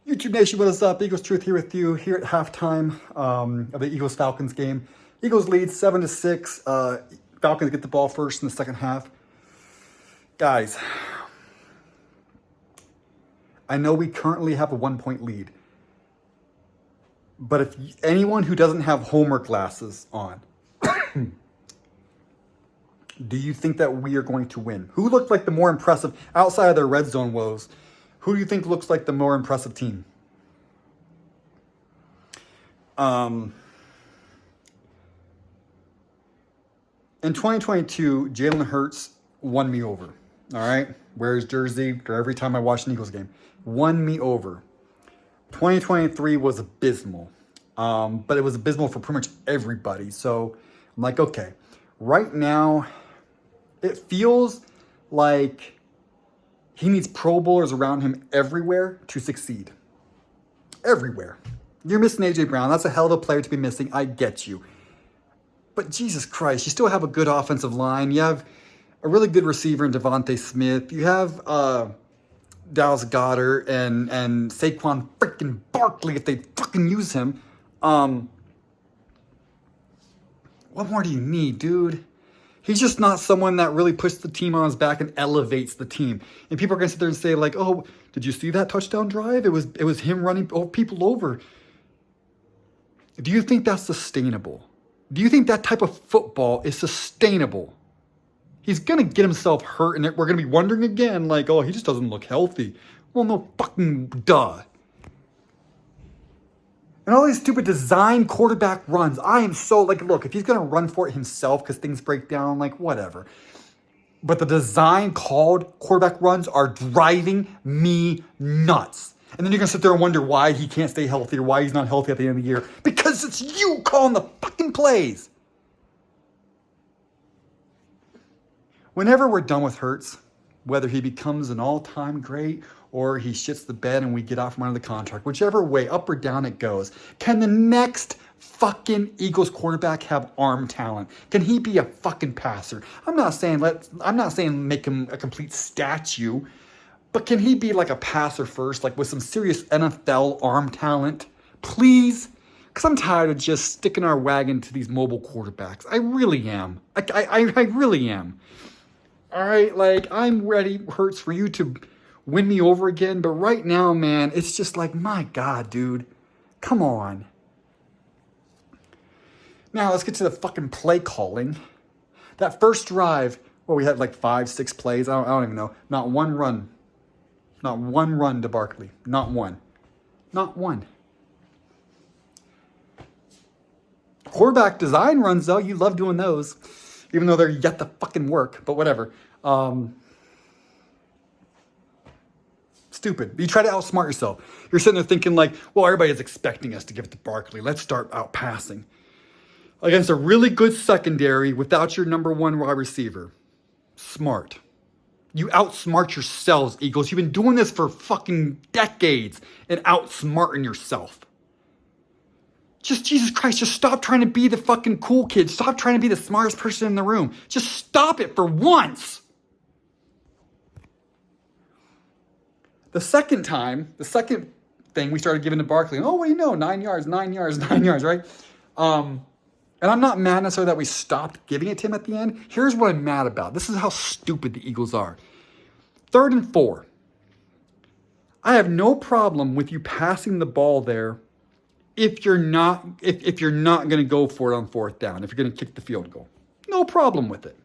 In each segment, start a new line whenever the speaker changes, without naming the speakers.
YouTube Nation, what is up? Eagles Truth here with you here at halftime of the Eagles-Falcons game. Eagles lead 7-6. Falcons get the ball first in the second half. Guys, I know we currently have a 1-point lead. But if anyone who doesn't have homework glasses on, do you think that we are going to win? Who looked like the more impressive, outside of their red zone woes, who do you think looks like the more impressive team? In 2022, Jalen Hurts won me over. All right? Wears jersey every time I watch an Eagles game. Won me over. 2023 was abysmal. But it was abysmal for pretty much everybody. So I'm like, okay. Right now, it feels like he needs Pro Bowlers around him everywhere to succeed. Everywhere. You're missing A.J. Brown. That's a hell of a player to be missing. I get you. But Jesus Christ, you still have a good offensive line. You have a really good receiver in Devontae Smith. You have Dallas Goedert and Saquon freaking Barkley if they fucking use him. What more do you need, dude? He's just not someone that really puts the team on his back and elevates the team. And people are going to sit there and say, like, oh, did you see that touchdown drive? It was him running people over. Do you think that's sustainable? Do you think that type of football is sustainable? He's going to get himself hurt, and we're going to be wondering again, like, oh, he just doesn't look healthy. Well, no fucking duh. And all these stupid design quarterback runs. I am so, like, look, if he's going to run for it himself because things break down, like, whatever. But the design called quarterback runs are driving me nuts. And then you're going to sit there and wonder why he can't stay healthy or why he's not healthy at the end of the year. Because it's you calling the fucking plays. Whenever we're done with Hurts, whether he becomes an all-time great or he shits the bed and we get out from under the contract, whichever way, up or down it goes, can the next fucking Eagles quarterback have arm talent? Can he be a fucking passer? I'm not saying make him a complete statue, but can he be like a passer first, like with some serious NFL arm talent? Please? Because I'm tired of just sticking our wagon to these mobile quarterbacks. I really am. I really am. All right, like, I'm ready, Hurts, for you to win me over again. But right now, man, it's just like, my God, dude. Come on. Now, let's get to the fucking play calling. That first drive, well, we had like 5-6 plays. I don't even know. Not one run. Not one run to Barkley. Not one. Not one. Quarterback design runs, though. You love doing those. Even though they're yet to fucking work. But whatever. Stupid. You try to outsmart yourself. You're sitting there thinking like, well, everybody's expecting us to give it to Barkley. Let's start out passing. Against a really good secondary without your number one wide receiver. Smart. You outsmart yourselves, Eagles. You've been doing this for fucking decades and outsmarting yourself. Just, Jesus Christ, just stop trying to be the fucking cool kid. Stop trying to be the smartest person in the room. Just stop it for once. The second thing we started giving to Barkley, oh, wait, no, 9 yards, right? And I'm not mad necessarily that we stopped giving it to him at the end. Here's what I'm mad about. This is how stupid the Eagles are. 3rd and 4. I have no problem with you passing the ball there if you're not going to go for it on 4th down, if you're going to kick the field goal. No problem with it.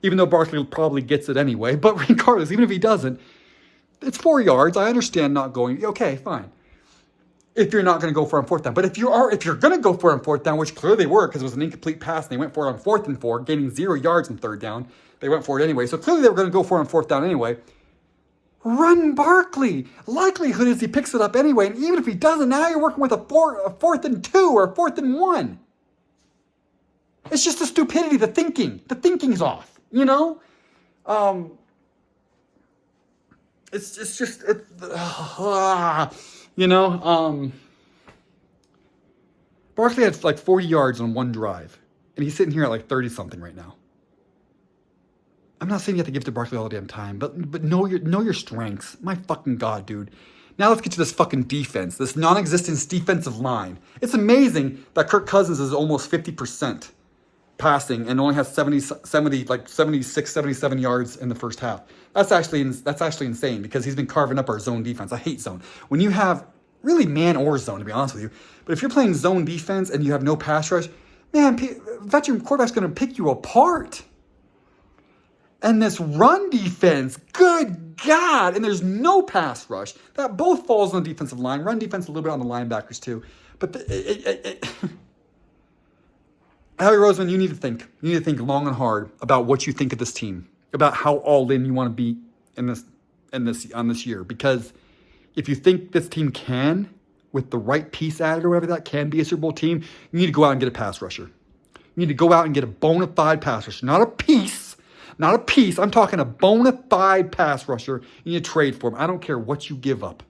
Even though Barkley probably gets it anyway. But regardless, even if he doesn't, it's 4 yards. I understand not going. Okay, fine. If you're not going to go for it on 4th down. But if you're going to go for it on 4th down, which clearly they were because it was an incomplete pass and they went for it on 4th and 4, gaining 0 yards on 3rd down. They went for it anyway. So clearly they were going to go for it on 4th down anyway. Run Barkley. Likelihood is he picks it up anyway. And even if he doesn't, now you're working with a 4th and 2 or a 4th and 1. It's just the stupidity, the thinking. The thinking's off, you know? It's just, you know? Barkley had like 40 yards on one drive. And he's sitting here at like 30-something right now. I'm not saying you have to give to Barkley all the damn time, but know your strengths. My fucking God, dude. Now let's get to this fucking defense, this non-existent defensive line. It's amazing that Kirk Cousins is almost 50% passing and only has 76, 77 yards in the first half. That's actually insane because he's been carving up our zone defense. I hate zone. When you have really man or zone, to be honest with you, but if you're playing zone defense and you have no pass rush, man, veteran quarterback's going to pick you apart. And this run defense, good God, and there's no pass rush. That both falls on the defensive line. Run defense a little bit on the linebackers too. But Howie Roseman, you need to think. You need to think long and hard about what you think of this team, about how all in you want to be on this year. Because if you think this team can, with the right piece added or whatever, that can be a Super Bowl team, you need to go out and get a pass rusher. You need to go out and get a bona fide pass rusher, not a piece. Not a piece. I'm talking a bona fide pass rusher. You need to trade for him. I don't care what you give up.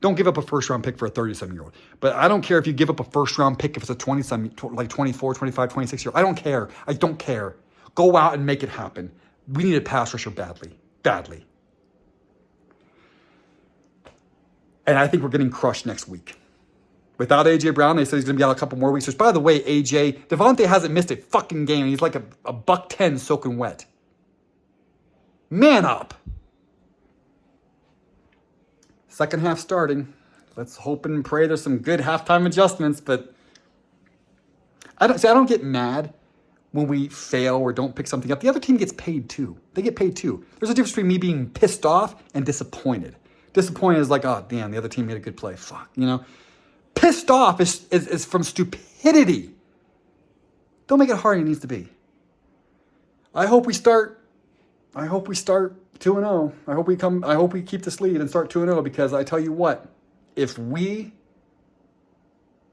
Don't give up a first-round pick for a 37-year-old. But I don't care if you give up a first-round pick if it's a 20-some, like 24, 25, 26-year-old. I don't care. I don't care. Go out and make it happen. We need a pass rusher badly. Badly. And I think we're getting crushed next week. Without A.J. Brown, they said he's going to be out a couple more weeks. Which, by the way, Devontae hasn't missed a fucking game. He's like a $110 soaking wet. Man up. Second half starting. Let's hope and pray there's some good halftime adjustments, but I don't get mad when we fail or don't pick something up. The other team gets paid too. They get paid too. There's a difference between me being pissed off and disappointed. Disappointed is like, oh, damn, the other team made a good play. Fuck, you know? Pissed off is from stupidity. Don't make it harder than it needs to be. I hope we start 2-0. I hope we keep this lead and start 2-0 because I tell you what, if we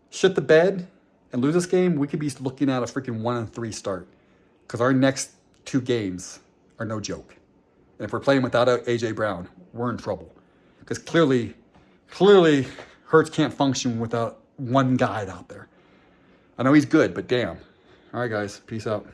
shit the bed and lose this game, we could be looking at a freaking 1-3 start because our next 2 games are no joke. And if we're playing without A.J. Brown, we're in trouble because clearly Hurts can't function without one guy out there. I know he's good, but damn. All right, guys. Peace out.